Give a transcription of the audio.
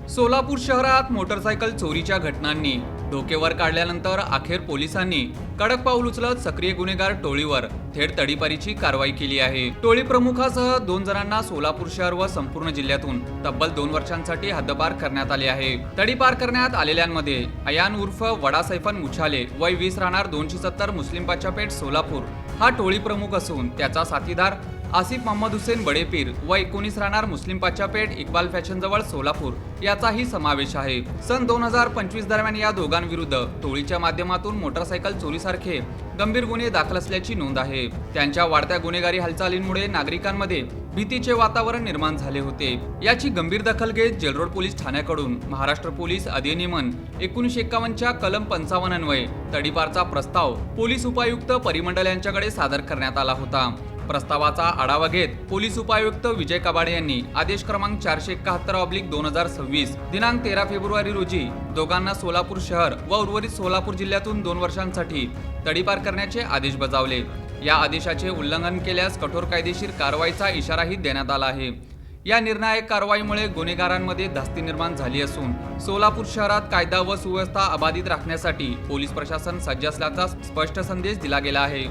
सोलापूर शहरात मोटरसायकल चोरीच्या घटनांनी डोकेवर काढल्यानंतर अखेर पोलिसांनी कडक पाऊल उचलत सक्रिय गुन्हेगार टोळीवर थेट तडीपारीची कारवाई केली आहे। टोळी प्रमुखासह 2 जणांना सोलापूर शहर व संपूर्ण जिल्ह्यातून तब्बल 2 वर्षांसाठी हद्दपार करण्यात आले आहे। तडीपार करण्यात आलेल्यांमध्ये अयान उर्फ वडा सैफन मुछाले वय 20 राहणार 270 मुस्लिम पेठ सोलापूर हा टोळी प्रमुख असून त्याचा साथीदार आसिफ मोहम्मद हुसेन बडेपीर व 19 राहणार मुस्लिम पेठ इक्बाल फॅशन जवळ सोलापूर याचाही समावेश आहे। सन 2025 दरम्यान या दोघांविरुद्ध टोळीच्या माध्यमातून मोटरसायकल चोरीसारखे गंभीर गुन्हे दाखल असल्याची नोंद आहे। त्यांच्या वाढत्या गुन्हेगारी हालचालींमुळे नागरिकांमध्ये भीतीचे वातावरण निर्माण झाले होते। याची गंभीर दखल घेत जेलरोड पोलीस ठाण्याकडून महाराष्ट्र पोलीस अधिनियमन 1951 च्या कलम 55 अन्वये तडीपारचा प्रस्ताव पोलीस उपायुक्त परिमंडल यांच्याकडे सादर करण्यात आला होता। प्रस्तावाचा आढावा घेत पोलीस उपायुक्त विजय कबाडे यांनी आदेश क्रमांक 471/2026 दिनांक 13 फेब्रुवारी रोजी दोघांना सोलापूर शहर व उर्वरित सोलापूर जिल्ह्यातून 2 वर्षांसाठी तडीपार करण्याचे आदेश बजावले। या आदेशाचे उल्लंघन केल्यास कठोर कायदेशीर कारवाईचा इशाराही देण्यात आला आहे। या निर्णायक कारवाईमुळे गुन्हेगारांमध्ये धास्ती निर्माण झाली असून सोलापूर शहरात कायदा व सुव्यवस्था अबाधित राखण्यासाठी पोलीस प्रशासन सज्ज असल्याचा स्पष्ट संदेश दिला गेला आहे।